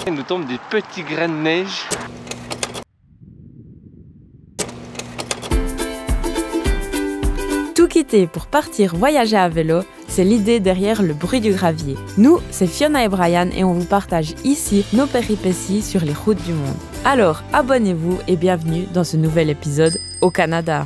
Il nous tombe des petits grains de neige. Tout quitter pour partir voyager à vélo, c'est l'idée derrière le bruit du gravier. Nous, c'est Fiona et Brian et on vous partage ici nos péripéties sur les routes du monde. Alors, abonnez-vous et bienvenue dans ce nouvel épisode au Canada.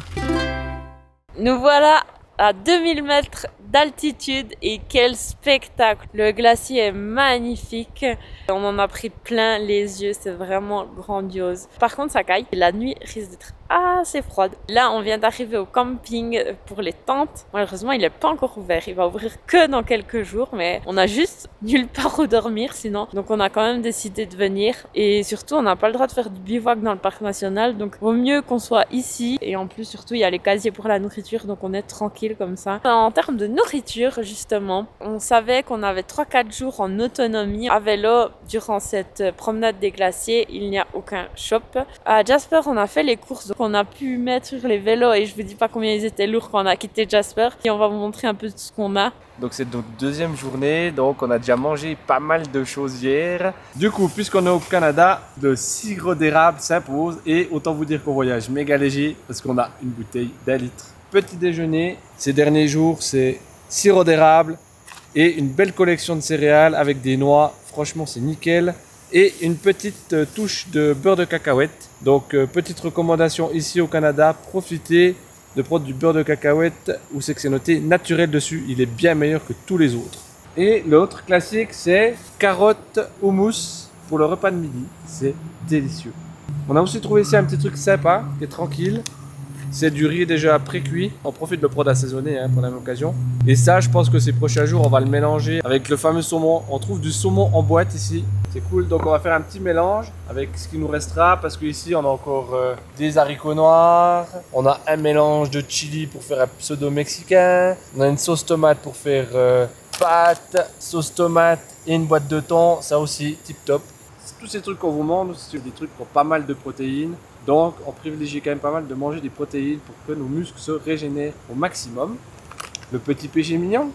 Nous voilà à 2000 mètres d'altitude et quel spectacle! Le glacier est magnifique. On en a pris plein les yeux, c'est vraiment grandiose. Par contre, ça caille. La nuit risque d'être assez froide. Là, on vient d'arriver au camping pour les tentes. Malheureusement, il n'est pas encore ouvert. Il va ouvrir que dans quelques jours, mais on a juste nulle part où dormir sinon. Donc, on a quand même décidé de venir. Et surtout, on n'a pas le droit de faire du bivouac dans le parc national. Donc, vaut mieux qu'on soit ici. Et en plus, surtout, il y a les casiers pour la nourriture. Donc, on est tranquille comme ça. En termes de nourriture, justement, on savait qu'on avait 3-4 jours en autonomie à vélo durant cette promenade des glaciers. Il n'y a aucun shop. À Jasper, on a fait les courses qu'on a pu mettre sur les vélos et je vous dis pas combien ils étaient lourds quand on a quitté Jasper. Et on va vous montrer un peu de ce qu'on a. Donc c'est notre deuxième journée, donc on a déjà mangé pas mal de choses hier. Du coup, puisqu'on est au Canada, le sirop d'érable s'impose et autant vous dire qu'on voyage méga léger parce qu'on a une bouteille d'1 litre. Petit déjeuner, ces derniers jours, c'est sirop d'érable et une belle collection de céréales avec des noix. Franchement, c'est nickel. Et une petite touche de beurre de cacahuète. Donc, petite recommandation ici au Canada, profitez de prendre du beurre de cacahuète où c'est que c'est noté naturel dessus. Il est bien meilleur que tous les autres. Et l'autre classique, c'est carottes houmous pour le repas de midi. C'est délicieux. On a aussi trouvé ici un petit truc sympa, qui est tranquille. C'est du riz déjà pré-cuit. On profite de le prendre assaisonné pour la même occasion. Et ça, je pense que ces prochains jours, on va le mélanger avec le fameux saumon. On trouve du saumon en boîte ici. C'est cool. Donc, on va faire un petit mélange avec ce qui nous restera. Parce qu'ici, on a encore des haricots noirs. On a un mélange de chili pour faire un pseudo mexicain. On a une sauce tomate pour faire pâtes, sauce tomate et une boîte de thon. Ça aussi, tip top. Tous ces trucs qu'on vous montre, c'est des trucs qui ont pas mal de protéines. Donc, on privilégie quand même pas mal de manger des protéines pour que nos muscles se régénèrent au maximum. Le petit péché mignon,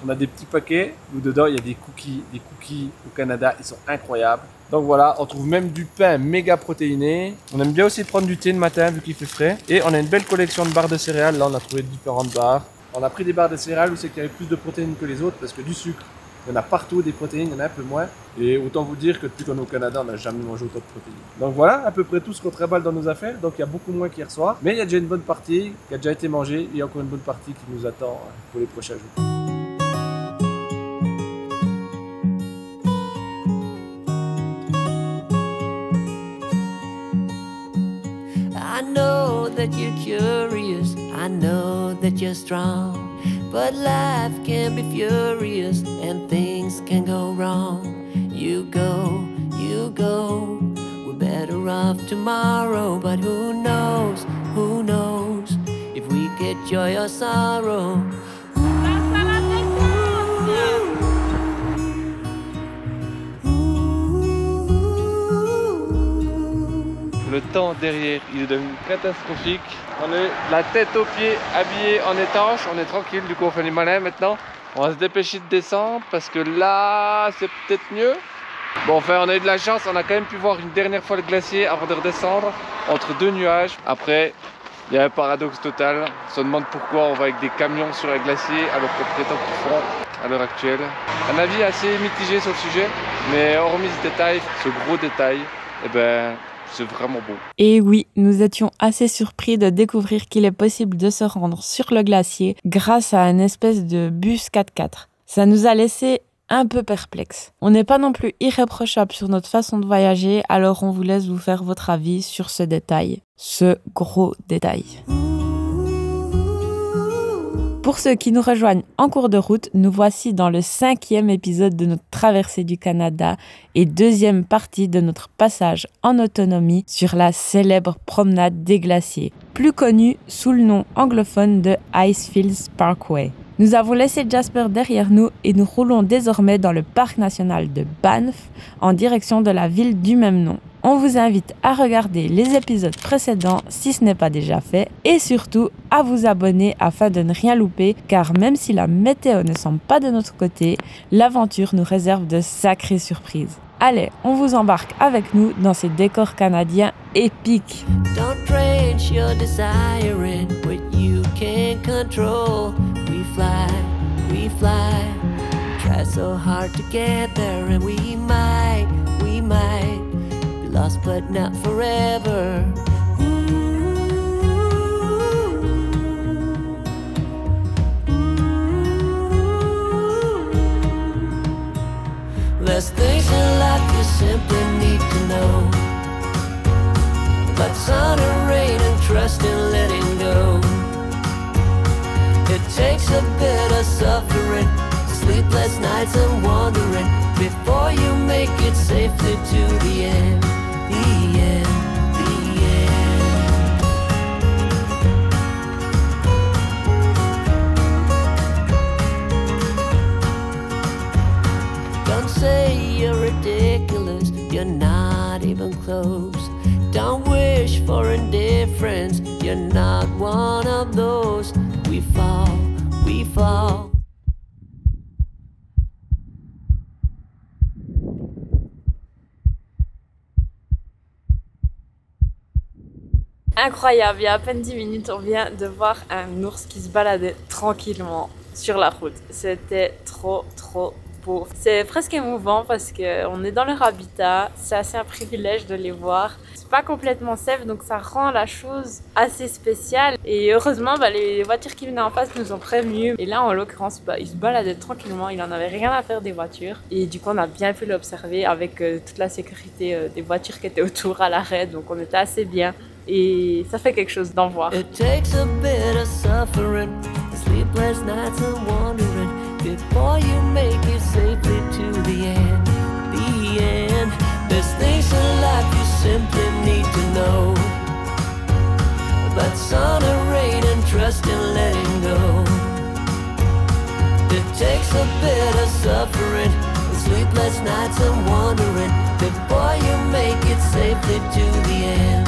on a des petits paquets où dedans il y a des cookies. Des cookies au Canada, ils sont incroyables. Donc voilà, on trouve même du pain méga protéiné. On aime bien aussi prendre du thé le matin vu qu'il fait frais. Et on a une belle collection de barres de céréales. Là, on a trouvé différentes barres. On a pris des barres de céréales où c'est qu'il y avait plus de protéines que les autres parce que du sucre, il y en a partout, des protéines, il y en a un peu moins. Et autant vous dire que depuis qu'on est au Canada, on n'a jamais mangé autant de protéines. Donc voilà, à peu près tout ce qu'on trimballe dans nos affaires. Donc il y a beaucoup moins qui reçoit. Mais il y a déjà une bonne partie qui a déjà été mangée. Et encore une bonne partie qui nous attend pour les prochains jours. I know that you're curious, I know that you're strong. But life can be furious and things can go wrong. You go, we're better off tomorrow. But who knows if we get joy or sorrow. Le temps derrière, il est devenu catastrophique. On est la tête aux pieds, habillé en étanche. On est tranquille, du coup on fait les malins maintenant. On va se dépêcher de descendre parce que là, c'est peut-être mieux. Bon, enfin, on a eu de la chance. On a quand même pu voir une dernière fois le glacier avant de redescendre entre deux nuages. Après, il y a un paradoxe total. On se demande pourquoi on va avec des camions sur les glaciers alors qu'on prétend qu'ils font à l'heure actuelle. Un avis assez mitigé sur le sujet, mais hormis ce détail, ce gros détail, eh ben, c'est vraiment beau. Et oui, nous étions assez surpris de découvrir qu'il est possible de se rendre sur le glacier grâce à une espèce de bus 4x4. Ça nous a laissé un peu perplexes. On n'est pas non plus irréprochable sur notre façon de voyager, alors on vous laisse vous faire votre avis sur ce détail, ce gros détail. Pour ceux qui nous rejoignent en cours de route, nous voici dans le 5e épisode de notre traversée du Canada et 2e partie de notre passage en autonomie sur la célèbre promenade des glaciers, plus connue sous le nom anglophone de Icefields Parkway. Nous avons laissé Jasper derrière nous et nous roulons désormais dans le parc national de Banff en direction de la ville du même nom. On vous invite à regarder les épisodes précédents si ce n'est pas déjà fait et surtout à vous abonner afin de ne rien louper car même si la météo ne semble pas de notre côté, l'aventure nous réserve de sacrées surprises. Allez, on vous embarque avec nous dans ces décors canadiens épiques. Don't drench your desire in what you can't control. We fly, try so hard to get there, and we might be lost but not forever. There's things in life you simply need to know. But sun and rain and trust in letting go. It takes a bit of suffering, sleepless nights and wandering, before you make it safely to the end, the end, the end. Don't say you're ridiculous, you're not even close. Don't wish for indifference, you're not one of those. We fall, we fall. Incroyable, il y a à peine 10 minutes, on vient de voir un ours qui se baladait tranquillement sur la route. C'était trop beau. C'est presque émouvant parce qu'on est dans leur habitat, c'est assez un privilège de les voir. C'est pas complètement safe, donc ça rend la chose assez spéciale. Et heureusement, les voitures qui venaient en face nous ont prévenus. Et là, en l'occurrence, il se baladait tranquillement, il en avait rien à faire des voitures. Et du coup, on a bien pu l'observer avec toute la sécurité des voitures qui étaient autour à l'arrêt, donc on était assez bien. Et ça fait quelque chose d'en voir. It takes a bit of suffering, sleepless nights and wandering, before you make it safely to the end, the end. There's things in life you simply need to know. But sun and rain and trust in letting go. It takes a bit of suffering, sleepless nights and wandering, before you make it safely to the end.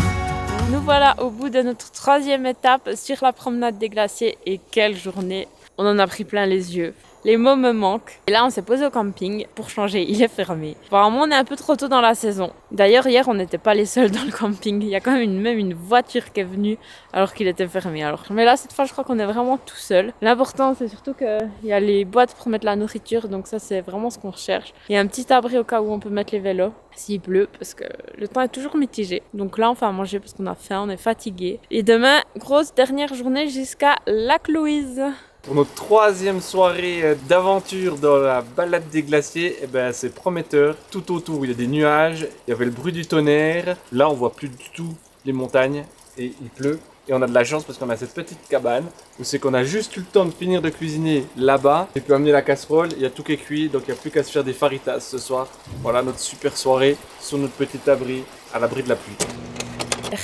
Nous voilà au bout de notre troisième étape sur la promenade des glaciers et quelle journée! On en a pris plein les yeux. Les mots me manquent. Et là, on s'est posé au camping pour changer. Il est fermé. Apparemment, on est un peu trop tôt dans la saison. D'ailleurs, hier, on n'était pas les seuls dans le camping. Il y a quand même une voiture qui est venue alors qu'il était fermé. Mais là, cette fois, je crois qu'on est vraiment tout seul. L'important, c'est surtout qu'il y a les boîtes pour mettre la nourriture. Donc ça, c'est vraiment ce qu'on recherche. Il y a un petit abri au cas où on peut mettre les vélos. S'il pleut, parce que le temps est toujours mitigé. Donc là, on va manger parce qu'on a faim, on est fatigué. Et demain, grosse dernière journée jusqu'à Lac-Louise. Pour notre troisième soirée d'aventure dans la balade des glaciers, c'est prometteur. Tout autour, il y a des nuages, il y avait le bruit du tonnerre. Là, on voit plus du tout les montagnes et il pleut. Et on a de la chance parce qu'on a cette petite cabane où c'est qu'on a juste eu le temps de finir de cuisiner là-bas. Et puis amener la casserole, il y a tout qui est cuit, donc il n'y a plus qu'à se faire des faritas ce soir. Voilà notre super soirée sur notre petit abri, à l'abri de la pluie.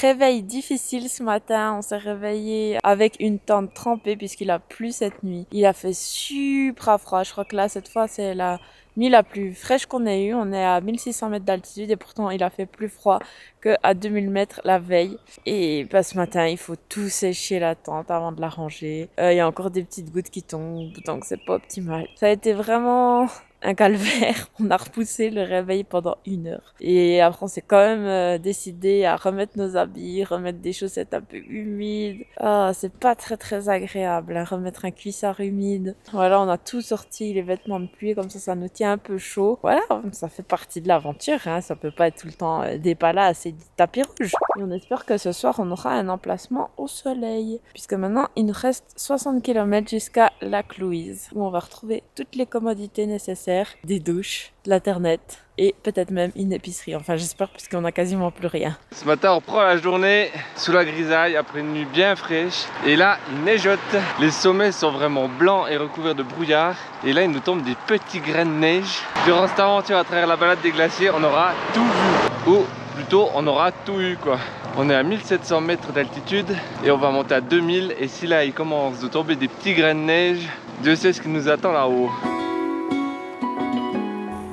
Réveil difficile ce matin, on s'est réveillé avec une tente trempée puisqu'il a plu cette nuit. Il a fait super froid, je crois que là cette fois c'est la nuit la plus fraîche qu'on ait eue. On est à 1600 mètres d'altitude et pourtant il a fait plus froid qu'à 2000 mètres la veille. Et ce matin il faut tout sécher la tente avant de la ranger. Il y a encore des petites gouttes qui tombent, donc c'est pas optimal. Ça a été vraiment un calvaire. On a repoussé le réveil pendant 1 heure. Et après, on s'est quand même décidé à remettre nos habits, remettre des chaussettes un peu humides. Ah, c'est pas très agréable, hein, remettre un cuissard humide. Voilà, on a tout sorti, les vêtements de pluie, comme ça nous tient un peu chaud. Voilà, ça fait partie de l'aventure, hein. Ça peut pas être tout le temps des palaces et du tapis rouge. Et on espère que ce soir, on aura un emplacement au soleil. Puisque maintenant, il nous reste 60 km jusqu'à Lac-Louise, où on va retrouver toutes les commodités nécessaires, des douches, de l'internet et peut-être même une épicerie. Enfin, j'espère parce qu'on a quasiment plus rien. Ce matin, on prend la journée sous la grisaille après une nuit bien fraîche. Et là, il neigeote. Les sommets sont vraiment blancs et recouverts de brouillard. Et là, il nous tombe des petits grains de neige. Durant cette aventure à travers la balade des glaciers, on aura tout vu. Ou plutôt, on aura tout eu, quoi. On est à 1700 mètres d'altitude et on va monter à 2000. Et si là, il commence de tomber des petits grains de neige, Dieu sait ce qui nous attend là-haut.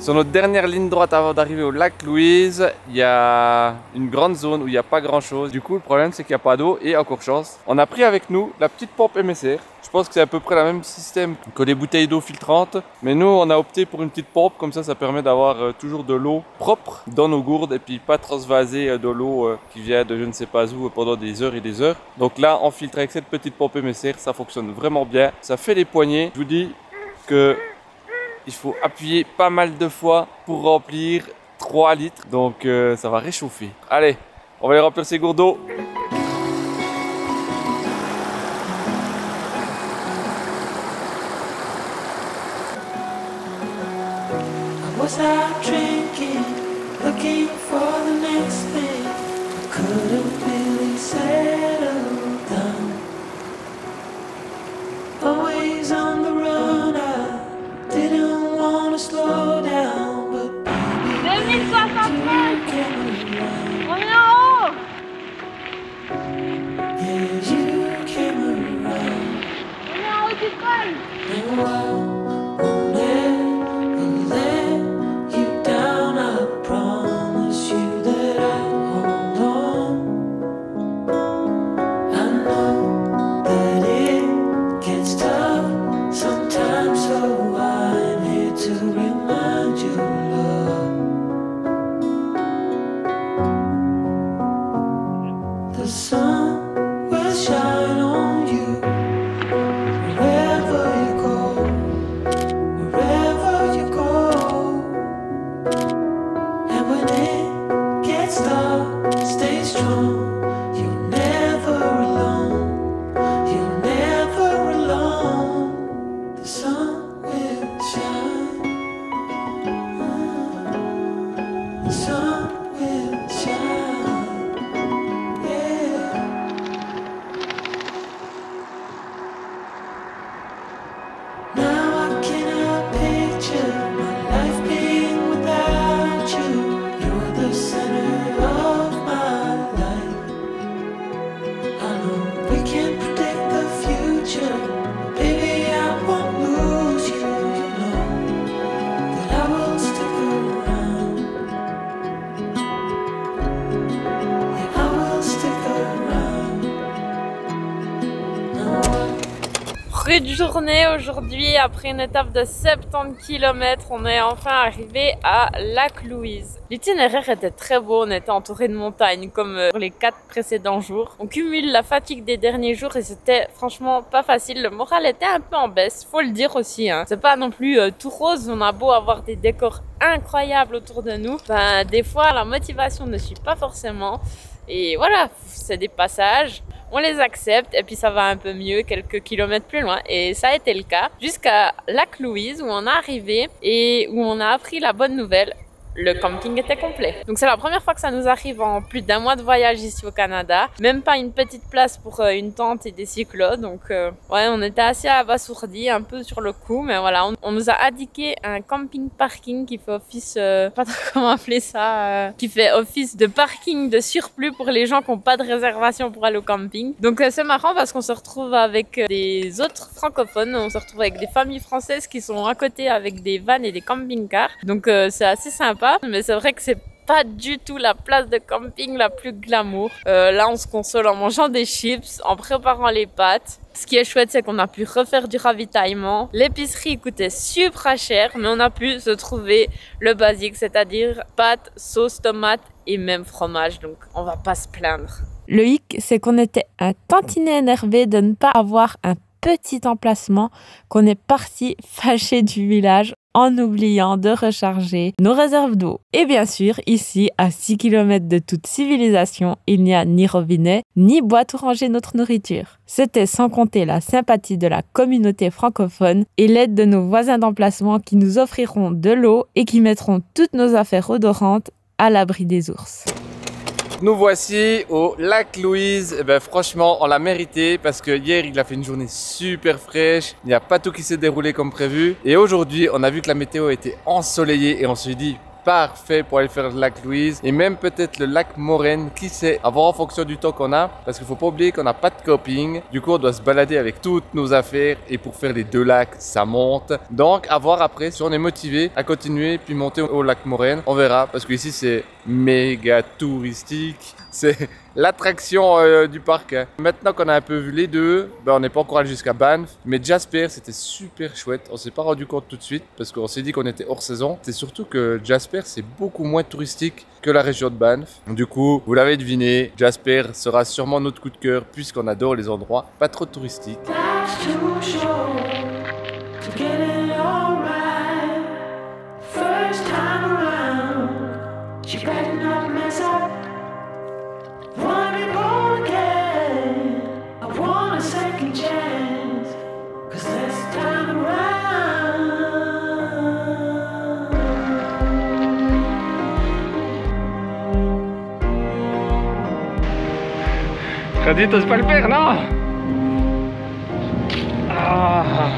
Sur notre dernière ligne droite avant d'arriver au lac Louise, il y a une grande zone où il n'y a pas grand chose. Du coup, le problème c'est qu'il n'y a pas d'eau et encore chance. On a pris avec nous la petite pompe MSR. Je pense que c'est à peu près le même système que les bouteilles d'eau filtrantes. Mais nous, on a opté pour une petite pompe. Comme ça permet d'avoir toujours de l'eau propre dans nos gourdes et puis pas transvaser de l'eau qui vient de je ne sais pas où pendant des heures et des heures. Donc là, on filtre avec cette petite pompe MSR. Ça fonctionne vraiment bien. Ça fait les poignées. Je vous dis que il faut appuyer pas mal de fois pour remplir 3 litres. Donc ça va réchauffer. Allez, on va aller remplir ces gourdes d'eau. Was out drinking, looking for the next thing. I couldn't really settle down. Always on the run, I didn't want to slow down. But baby, 2065, on est en haut. yeah, you came around. On est en haut du col. And I'll never let you down. I promise you that I'll hold on. I know that it gets tough sometimes, so I'm here to remind you, love. The sun will shine on you wherever you go, wherever you go. And when it gets dark, stay strong. You're never alone. You're never alone. The sun will shine. The sun will shine. Yeah. Now I cannot picture my life being without you. You're the center of my life. I know we can't predict the future. Baby, I won't lose you. You know that I will stick around. Yeah, I will stick around. No, Rude journée aujourd'hui, après une étape de 70 km, on est enfin arrivé à Lac Louise. L'itinéraire était très beau, on était entouré de montagnes comme pour les 4 précédents jours. On cumule la fatigue des derniers jours et c'était franchement pas facile. Le moral était un peu en baisse, faut le dire aussi. C'est pas non plus tout rose, on a beau avoir des décors incroyables autour de nous. Ben, des fois la motivation ne suit pas forcément. Et voilà, c'est des passages. On les accepte et puis ça va un peu mieux quelques kilomètres plus loin. Et ça a été le cas jusqu'à Lac Louise où on est arrivé et où on a appris la bonne nouvelle. Le camping était complet. Donc c'est la première fois que ça nous arrive en plus d'1 mois de voyage ici au Canada. Même pas une petite place pour une tente et des cyclos. Donc ouais, on était assez abasourdis, un peu sur le coup. Mais voilà, on nous a indiqué un camping parking qui fait office, pas trop comment appeler ça, qui fait office de parking de surplus pour les gens qui n'ont pas de réservation pour aller au camping. Donc c'est marrant parce qu'on se retrouve avec des autres francophones. On se retrouve avec des familles françaises qui sont à côté avec des vannes et des camping-cars. Donc c'est assez sympa. Mais c'est vrai que c'est pas du tout la place de camping la plus glamour. Là, on se console en mangeant des chips, en préparant les pâtes. Ce qui est chouette, c'est qu'on a pu refaire du ravitaillement. L'épicerie coûtait super cher, mais on a pu se trouver le basique, c'est-à-dire pâtes, sauce, tomate et même fromage. Donc, on va pas se plaindre. Le hic, c'est qu'on était un tantinet énervé de ne pas avoir un petit emplacement, qu'on est parti fâché du village en oubliant de recharger nos réserves d'eau. Et bien sûr, ici, à 6 km de toute civilisation, il n'y a ni robinet, ni boîte où ranger notre nourriture. C'était sans compter la sympathie de la communauté francophone et l'aide de nos voisins d'emplacement qui nous offriront de l'eau et qui mettront toutes nos affaires odorantes à l'abri des ours. Nous voici au lac Louise. Et ben franchement, on l'a mérité parce que hier, il a fait une journée super fraîche. Il n'y a pas tout qui s'est déroulé comme prévu. Et aujourd'hui, on a vu que la météo était ensoleillée et on s'est dit parfait pour aller faire le lac Louise et même peut-être le lac Moraine, qui sait, à voir en fonction du temps qu'on a, parce qu'il faut pas oublier qu'on n'a pas de camping, du coup on doit se balader avec toutes nos affaires et pour faire les 2 lacs ça monte, donc à voir après si on est motivé à continuer puis monter au lac Moraine, on verra, parce que ici c'est méga touristique, c'est l'attraction du parc. Maintenant qu'on a un peu vu les deux, ben on n'est pas encore allé jusqu'à Banff, mais Jasper c'était super chouette. On s'est pas rendu compte tout de suite parce qu'on s'est dit qu'on était hors saison. C'est surtout que Jasper c'est beaucoup moins touristique que la région de Banff. Du coup, vous l'avez deviné, Jasper sera sûrement notre coup de cœur puisqu'on adore les endroits pas trop touristiques. Radit, t'oses pas le faire, non? Ah.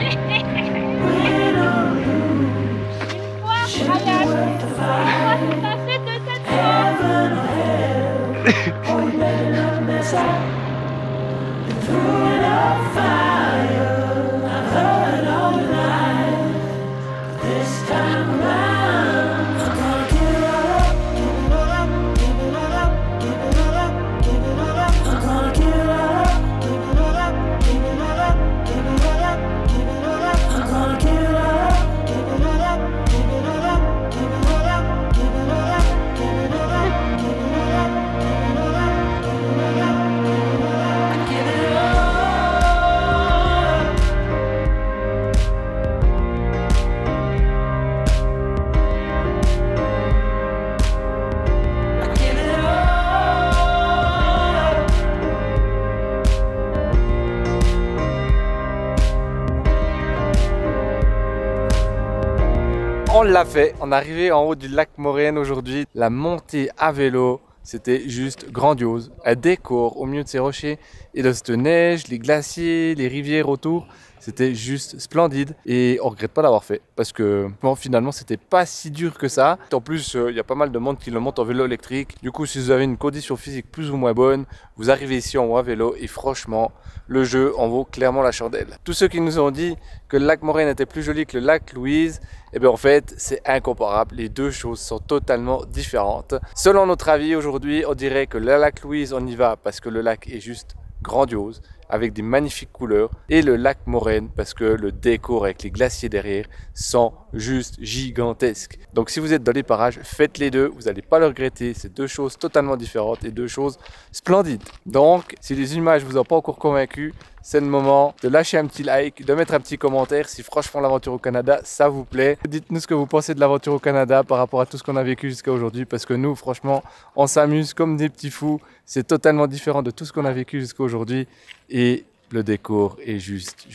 On l'a fait, on est arrivé en haut du lac Moraine aujourd'hui. La montée à vélo, c'était juste grandiose. Un décor au milieu de ces rochers et de cette neige, les glaciers, les rivières autour. C'était juste splendide et on regrette pas d'avoir fait parce que bon, finalement c'était pas si dur que ça. En plus il y a pas mal de monde qui le monte en vélo électrique. Du coup si vous avez une condition physique plus ou moins bonne, vous arrivez ici en haut à vélo et franchement le jeu en vaut clairement la chandelle. Tous ceux qui nous ont dit que le lac Moraine était plus joli que le lac Louise, eh bien en fait c'est incomparable. Les deux choses sont totalement différentes. Selon notre avis aujourd'hui, on dirait que le lac Louise on y va parce que le lac est juste grandiose avec des magnifiques couleurs et le lac Moraine parce que le décor avec les glaciers derrière sont juste gigantesques. Donc si vous êtes dans les parages, faites les deux, vous n'allez pas le regretter, c'est deux choses totalement différentes et deux choses splendides. Donc si les images vous ont pas encore convaincu, c'est le moment de lâcher un petit like, de mettre un petit commentaire si franchement l'aventure au Canada ça vous plaît. Dites-nous ce que vous pensez de l'aventure au Canada par rapport à tout ce qu'on a vécu jusqu'à aujourd'hui parce que nous franchement on s'amuse comme des petits fous, c'est totalement différent de tout ce qu'on a vécu jusqu'à aujourd'hui et le décor est juste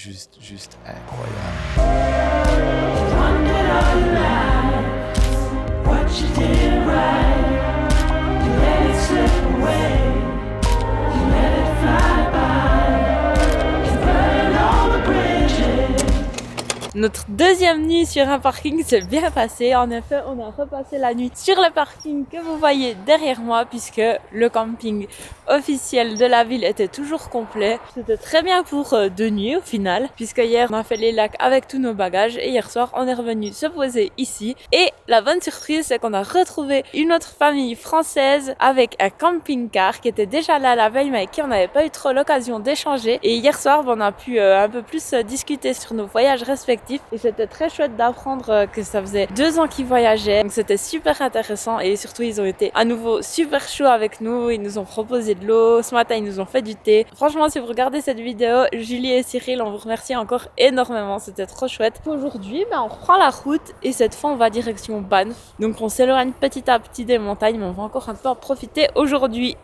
incroyable. Notre deuxième nuit sur un parking s'est bien passée. En effet, on a repassé la nuit sur le parking que vous voyez derrière moi puisque le camping officiel de la ville était toujours complet. C'était très bien pour 2 nuits au final puisque hier on a fait les lacs avec tous nos bagages et hier soir on est revenu se poser ici. Et la bonne surprise c'est qu'on a retrouvé une autre famille française avec un camping-car qui était déjà là la veille mais avec qui on n'avait pas eu trop l'occasion d'échanger. Et hier soir on a pu un peu plus discuter sur nos voyages respectifs. Et c'était très chouette d'apprendre que ça faisait 2 ans qu'ils voyageaient. Donc c'était super intéressant et surtout ils ont été à nouveau super chauds avec nous. Ils nous ont proposé de l'eau. Ce matin ils nous ont fait du thé. Franchement si vous regardez cette vidéo, Julie et Cyril, on vous remercie encore énormément. C'était trop chouette. Aujourd'hui on reprend la route et cette fois on va direction Banff. Donc on s'éloigne petit à petit des montagnes mais on va encore un peu en profiter aujourd'hui.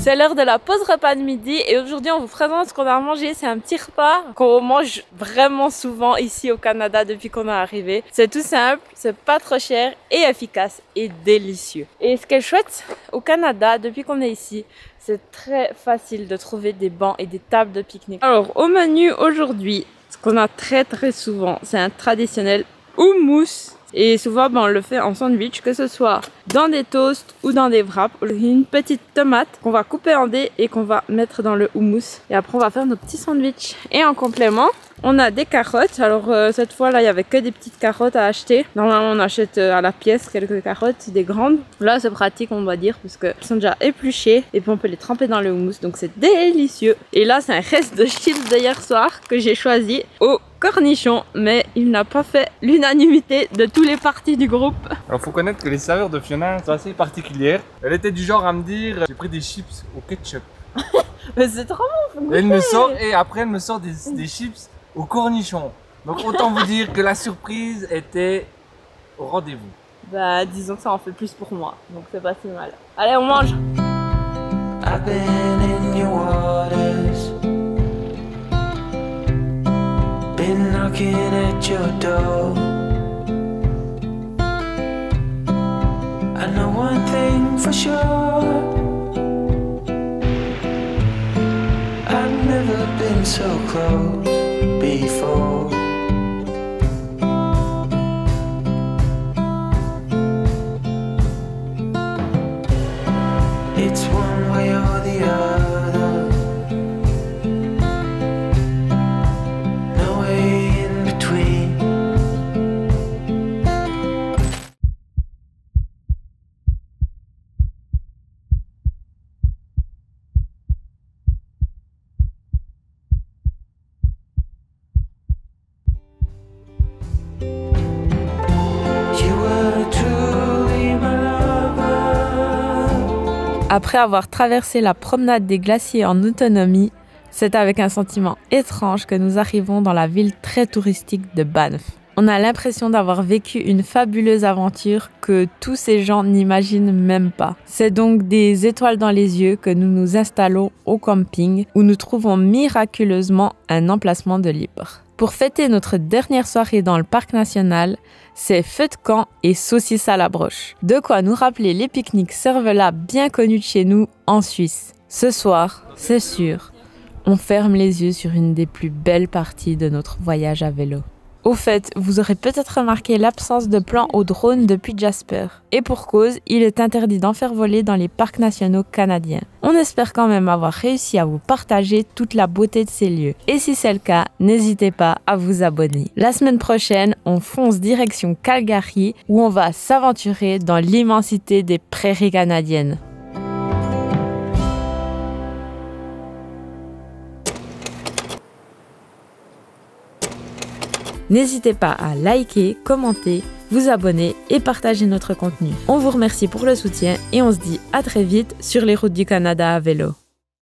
C'est l'heure de la pause repas de midi et aujourd'hui on vous présente ce qu'on a mangé. C'est un petit repas qu'on mange vraiment souvent ici au Canada depuis qu'on est arrivé. C'est tout simple, c'est pas trop cher et efficace et délicieux. Et ce qui est chouette au Canada depuis qu'on est ici, c'est très facile de trouver des bancs et des tables de pique-nique. Alors au menu aujourd'hui, ce qu'on a très souvent, c'est un traditionnel houmous. Et souvent, on le fait en sandwich, que ce soit dans des toasts ou dans des wraps. Une petite tomate qu'on va couper en dés et qu'on va mettre dans le houmous. Et après, on va faire nos petits sandwichs. Et en complément, on a des carottes. Alors cette fois-là, il n'y avait que des petites carottes à acheter. Normalement, on achète à la pièce quelques carottes, des grandes. Là, c'est pratique, on doit dire, parce qu'elles sont déjà épluchées. Et puis, on peut les tremper dans le houmous. Donc, c'est délicieux. Et là, c'est un reste de chips d'hier soir que j'ai choisi au cornichon, mais il n'a pas fait l'unanimité de tous les partis du groupe. Alors faut connaître que les saveurs de Fiona sont assez particulières. Elle était du genre à me dire j'ai pris des chips au ketchup. Mais c'est trop bon. Et après elle me sort des chips au cornichon. Donc autant vous dire que la surprise était au rendez-vous. Bah disons que ça en fait plus pour moi, donc c'est pas si mal. Allez, on mange. I've been in your waters, been knocking at your door. I know one thing for sure, I've never been so close before. It's one way or the other, no way in between. Après avoir traversé la promenade des glaciers en autonomie, c'est avec un sentiment étrange que nous arrivons dans la ville très touristique de Banff. On a l'impression d'avoir vécu une fabuleuse aventure que tous ces gens n'imaginent même pas. C'est donc des étoiles dans les yeux que nous nous installons au camping où nous trouvons miraculeusement un emplacement de libre. Pour fêter notre dernière soirée dans le parc national, c'est feu de camp et saucisses à la broche. De quoi nous rappeler les pique-niques cervelas bien connus de chez nous en Suisse. Ce soir, c'est sûr, on ferme les yeux sur une des plus belles parties de notre voyage à vélo. Au fait, vous aurez peut-être remarqué l'absence de plan au drone depuis Jasper. Et pour cause, il est interdit d'en faire voler dans les parcs nationaux canadiens. On espère quand même avoir réussi à vous partager toute la beauté de ces lieux. Et si c'est le cas, n'hésitez pas à vous abonner. La semaine prochaine, on fonce direction Calgary où on va s'aventurer dans l'immensité des prairies canadiennes. N'hésitez pas à liker, commenter, vous abonner et partager notre contenu. On vous remercie pour le soutien et on se dit à très vite sur les routes du Canada à vélo.